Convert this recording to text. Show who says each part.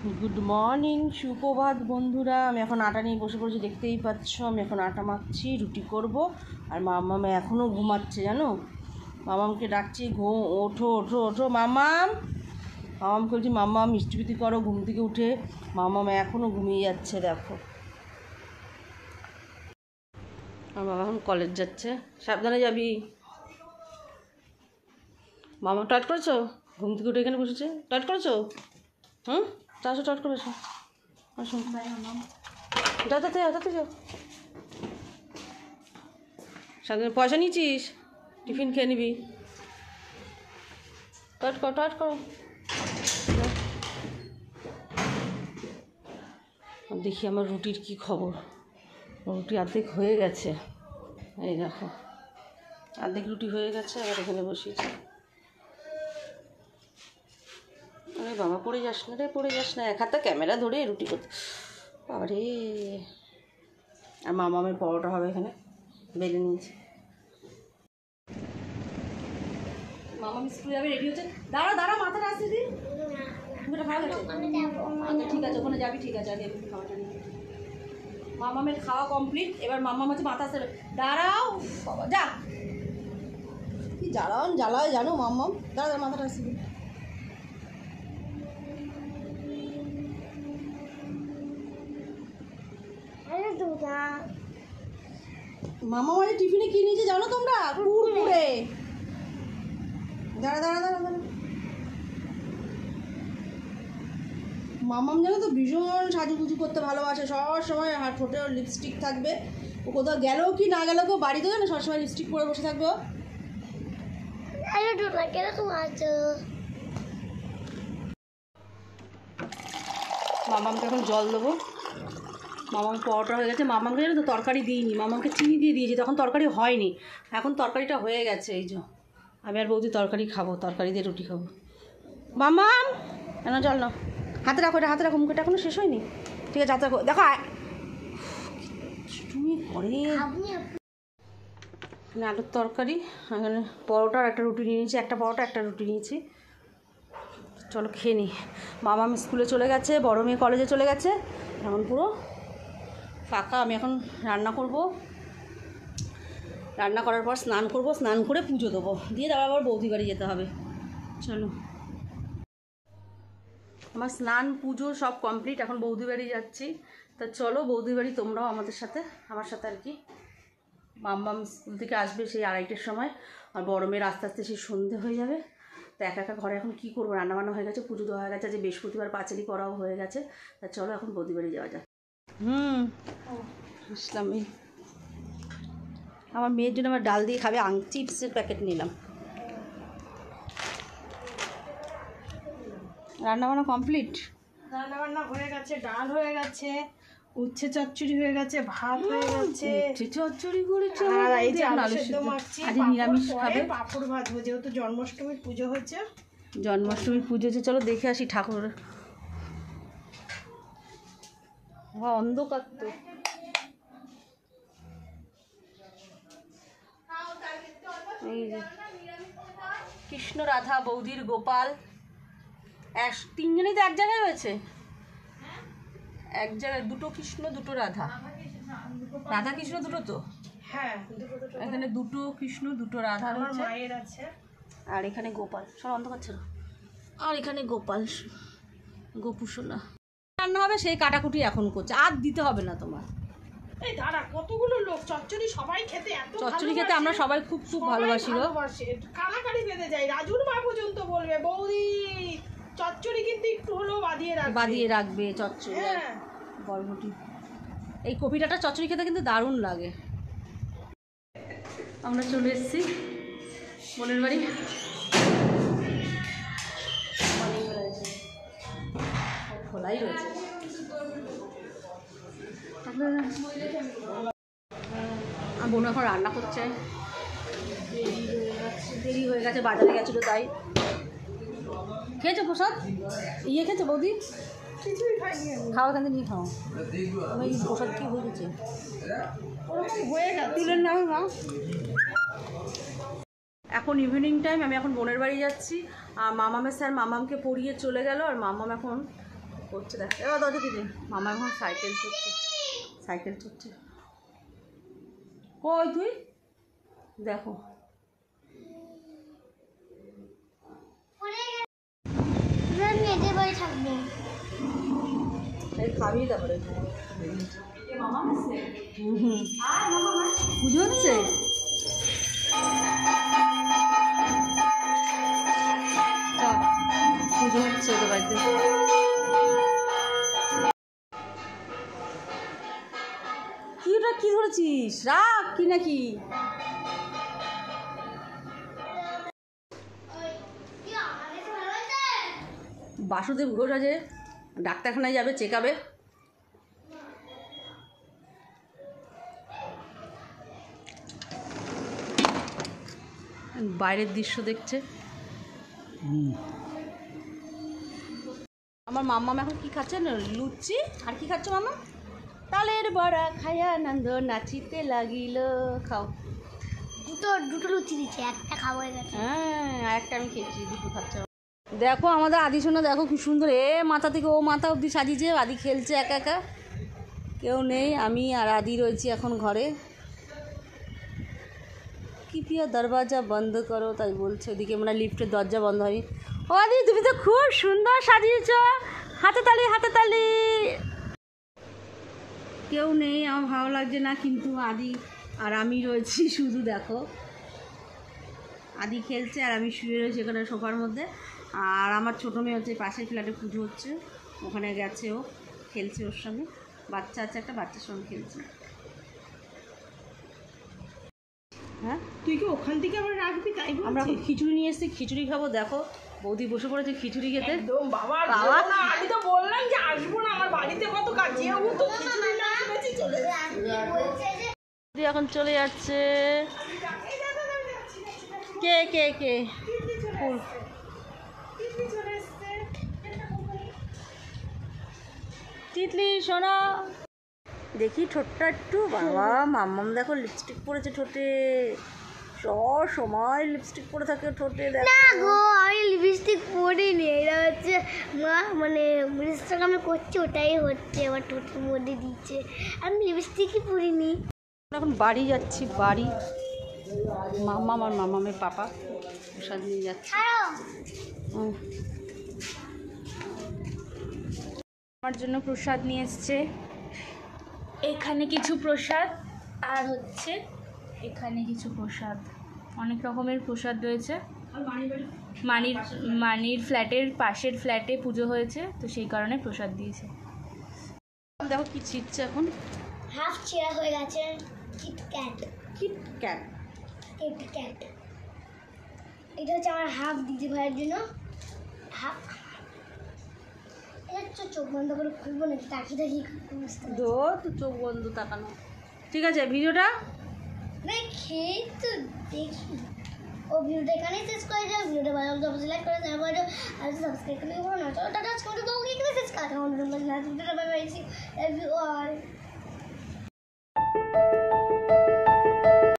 Speaker 1: Good morning, সুপ্রভাত বন্ধুরা। আমি এখন আটা নিয়ে বসে পড়েছি, দেখতেই পাচ্ছ। আমি এখন আটা মাখছি, রুটি করব। আর মামাম এখনও ঘুমাচ্ছে, জানো। মামামকে ডাকছি, ওঠো ওঠো ওঠো মামাম। মামামকে বলছি মামাম মিষ্টিপিতি করো ঘুম থেকে উঠে। মামাম এখনও ঘুমিয়ে যাচ্ছে, দেখো। আর মামা এখন কলেজ যাচ্ছে, সাবধানে যাবি। মামা টয়লেট করেছো? ঘুম থেকে উঠে এখানে বসেছে, টয়লেট করেছো? হুম, আসো টয়লেট করেছো, আসো। যাও তাতে যাও, তাতে যাও। সামনে পয়সা নিয়েছিস, টিফিন খেয়ে নিবি। টয়লেট করো, টয়লেট করো। দেখি আমার রুটির কি খবর। রুটি অর্ধেক হয়ে গেছে, এই দেখো, অর্ধেক রুটি হয়ে গেছে। আবার এখানে বসিয়েছি। আরে বাবা, পড়ে যাস না রে, পড়ে যাস না। এক হাতে ক্যামেরা ধরে রুটি করতে, আরে। আর মামামের পরোটা হবে, এখানে বেলে নিয়েছি। মামাম স্কুলে যাবে, রেডি হচ্ছে। দাঁড়া দাঁড়া, মাথাটা আসতে দিন। খাওয়া গেছে? আচ্ছা ঠিক আছে, ওখানে যাবি, ঠিক আছে। আগে খাওয়াটা নিয়ে মামামের খাওয়া কমপ্লিট। এবার মামাম হচ্ছে মাথা আসতে। দাঁড়াও বাবা, যা। কি জ্বালায় জানো মামাম। দাঁড়া দাঁড়া, মাথাটা আসতে দিন। মামা মানে টিফিনে কি নিয়েছে জানো তোমরা? কুড়কুড়ে। দাঁড়া দাঁড়া দাঁড়া দাঁড়া। মামাম জানো তো ভীষণ সাজুগুজু করতে ভালোবাসে। সব সময় ঠোঁটে লিপস্টিক থাকবে। ও কোথাও গেলেও কি না গেলেও কেউ বাড়িতে জানো, সবসময় লিপস্টিক পরে বসে থাকবে। মামামকে এখন জল দেবো। মামাম পরোটা হয়ে গেছে। মামামকে জানো তো তরকারি দিইনি, মামামকে চিনি দিয়ে দিয়েছি, তখন তরকারি হয়নি। এখন তরকারিটা হয়ে গেছে, এই যে। আমি আর বৌদি তরকারি খাবো, তরকারি দিয়ে রুটি খাবো। মামাম কেন জল না, হাতে রাখো, এটা হাতে রাখো, মুখেটা এখনো শেষ হয়নি। ঠিক আছে, হাতে রাখো। দেখো তুমি পরে আলুর তরকারি, এখানে পরোটা আর একটা রুটি নিয়েছি। একটা পরোটা একটা রুটি নিয়েছি। চলো খেয়ে নিই। মামাম স্কুলে চলে গেছে, বড় মেয়ে কলেজে চলে গেছে। এখন পুরো ফাঁকা। আমি এখন রান্না করব। রান্না করার পর স্নান করব, স্নান করে পুজো দেবো, দিয়ে তারপর আবার বৌদি বাড়ি যেতে হবে। চলো, আমার স্নান পুজো সব কমপ্লিট। এখন বৌদি বাড়ি যাচ্ছি। তা চলো বৌদি বাড়ি, তোমরাও আমাদের সাথে, আমার সাথে আর কি। মাম্মাম স্কুল থেকে আসবে সেই 2:30-এর সময়। আর বড় মেয়ের আস্তে আস্তে সেই সন্ধে হয়ে যাবে। তো একা একা ঘরে এখন কী করবো, রান্নাবান্না হয়ে গেছে, পুজো দেওয়া হয়ে গেছে, যে বৃহস্পতিবার পাঁচালি করাও হয়ে গেছে। তা চলো এখন বৌদি বাড়ি যাওয়া যায়। আসলাম। আমার মেয়ের জন্য আমার ডাল দিয়ে খাবে, চিপসের প্যাকেট নিলাম। রান্নাবান্না কমপ্লিট।
Speaker 2: রান্নাবান্না হয়ে গেছে, ডাল হয়ে গেছে, উচ্ছে চচ্চড়ি হয়ে গেছে, ভাত হয়ে গেছে।
Speaker 1: উচ্ছে চচ্চড়ি করেছে,
Speaker 2: আর এই যে আলু সেদ্ধ মাখছি।
Speaker 1: আজ নিরামিষ খাবে।
Speaker 2: পাঁপড় ভাজবো, যেহেতু জন্মাষ্টমীর পুজো হচ্ছে।
Speaker 1: জন্মাষ্টমীর পুজো হচ্ছে, চলো দেখে আসি ঠাকুর। অন্ধকার তো। এই যে কৃষ্ণ রাধা, বৌদির গোপাল, 3জনই তো এক জায়গায় রয়েছে। এক জায়গায় দুটো কৃষ্ণ, দুটো রাধা। রাধা কৃষ্ণ দুটো তো।
Speaker 2: হ্যাঁ,
Speaker 1: এখানে দুটো কৃষ্ণ, দুটো রাধা রয়েছে।
Speaker 2: মায়ের আছে।
Speaker 1: আর এখানে গোপাল, সব অন্ধকার ছিল। আর এখানে গোপাল, গোপুসোনা। রান্না হবে সেই কাটাকুটি এখন করছে, আর দিতে হবে না তোমার।
Speaker 2: এই দাঁড়া, কতগুলো লোক চচ্চড়ি সবাই খেতে, এত
Speaker 1: চচ্চড়ি খেতে আমরা সবাই খুব খুব ভালোবাসি গো।
Speaker 2: কাড়াকাড়ি বেঁধে যায়। রাজুর মা পর্যন্ত বলবে বৌদি চচ্চড়ি কিন্তু একটু হলেও বাদিয়ে
Speaker 1: রাখবে চচ্চড়ি।
Speaker 2: হ্যাঁ,
Speaker 1: বরবটি, এই কপিটাটা চচ্চড়ি খেতে কিন্তু দারুণ লাগে। আমরা চলে এসেছি বোনের বাড়ি। খোলাই রয়েছে। বোন এখন রান্না করছে, দেরি হয়ে গেছে, বাজারে গেছিলো তাই। খেয়েছো প্রসাদ? খেয়েছো বৌদি?
Speaker 2: কিছুই খাইনি।
Speaker 1: খাওয়া এখান থেকে নিয়ে খাও। ওই প্রসাদ কি হয়ে গেছে,
Speaker 2: ওরকম হয়ে গেছে।
Speaker 1: তুলেন না মা। এখন ইভিনিং টাইম, আমি এখন বোনের বাড়ি যাচ্ছি। আর মামামের স্যার মামামকে পড়িয়ে চলে গেল। আর মামাম এখন করছে দেখ, এবার দরজা দিদি। মামা এখন সাইকেল চড়ছে। কই তুই দেখো, এই খাবি তারপরে পুজো হচ্ছে। পুজো হচ্ছে ওদের বাড়িতে। কি ওটা কি ধরেছিস? রাখ কি নাকি? বাসুদেব ঘোষ আছে, ডাক্তারখানায় যাবে, চেকাবে। বাইরের দৃশ্য দেখছে। আমার মাম্মা এখন কি খাচ্ছে না, লুচি আর কি খাচ্ছে মামা? তালের বড়া খায়া আনন্দ নাচিতে লাগিল। খাও।
Speaker 3: দুটো লুচি দিচ্ছে, একটা খাবো।
Speaker 1: হ্যাঁ, একটা আমি খেয়েছি, দুটো খাচ্ছে। দেখো আমাদের আদি সোনা, দেখো কি সুন্দর, মাথা থেকে ও মাথা অবধি সাজিয়েছে। আদি খেলছে একা একা, কেউ নেই, আমি আর আদি রয়েছি এখন ঘরে। কি পিয়া দরওয়াজা বন্ধ করো, তাই বলছে। ওদিকে মানে লিফটের দরজা বন্ধ হয়নি। ও আদি, তুমি তো খুব সুন্দর সাজিয়েছ, হাতে তালি। কেউ নেই, আমার ভালো লাগছে না, কিন্তু আদি আর আমি রয়েছি শুধু। দেখো আদি খেলছে আর আমি শুয়ে রয়েছি এখানে সোফার মধ্যে। আর আমার ছোটো মেয়ে হচ্ছে পাশের ফ্ল্যাটে, পুজো হচ্ছে, ওখানে গেছে, ও খেলছে ওর সঙ্গে। বাচ্চা আছে, একটা বাচ্চার সঙ্গে খেলছে। হ্যাঁ,
Speaker 2: তুই কি ওখান থেকে আবার রাখবি? তাই
Speaker 1: আমরা এখন খিচুড়ি নিয়ে এসেছি, খিচুড়ি খাবো। দেখো বৌদি বসে পড়েছে খিচুড়ি খেতে।
Speaker 2: একদম বাবা, আমি তো বললাম যে আসবো না, আমার বাড়িতে কত কাজ। যেহেতু খিচুড়ি না শুনেছি চলে যাচ্ছি।
Speaker 1: এখন চলে যাচ্ছে। কে ফুল তিতলি সোনা, দেখি ঠোঁটটা একটু। বাবা মাম্মাম দেখো লিপস্টিক পরেছে ঠোঁটে, সব সময় লিপস্টিক পরে থাকে ঠোঁটে। দেখো
Speaker 3: না গো, আমি লিপস্টিক পরিনি, এটা হচ্ছে মা মানে ইনস্টাগ্রামে করছে, ওটাই হচ্ছে আমার ঠোঁটের মধ্যে দিচ্ছে। আমি লিপস্টিকই পরিনি।
Speaker 1: এখন বাড়ি যাচ্ছি, বাড়ি। মাম্মাম আর মাম্মামের পাপা প্রসাদ নিয়ে যাচ্ছে।
Speaker 4: আমার জন্য প্রসাদ নিয়ে এসছে। এখানে কিছু প্রসাদ, আর হচ্ছে এখানে কিছু প্রসাদ, অনেক রকমের প্রসাদ রয়েছে। মানির ফ্ল্যাটের পাশের ফ্ল্যাটে পুজো হয়েছে, তো সেই কারণে প্রসাদ দিয়েছে।
Speaker 1: দেখো কি ছিটছে এখন,
Speaker 3: হাফ চেয়ার হয়ে গেছে। কিটক্যাট। এটা হচ্ছে আমার হাফ দিদি ভাইয়ের জন্য। হাফ এটা চোখ বন্ধ করে খুলবো নাকি, তাকিয়ে বুঝতে পারছি।
Speaker 1: তো চোখ বন্ধ তাকানো। ঠিক আছে, ভিডিওটা
Speaker 3: খেয়ে তো দেখি। ও ভিডিওটা এখানেই শেষ করে যাও। ভিডিওটা ভালো লাগলে অবশ্যই লাইক করে দেওয়া করো, আর সাবস্ক্রাইব করে দিও না। চলো টাটা, আজকে আমাদের ব্লগ এখানে শেষ করা। আমাদের ভিডিওটা bye bye, love you all.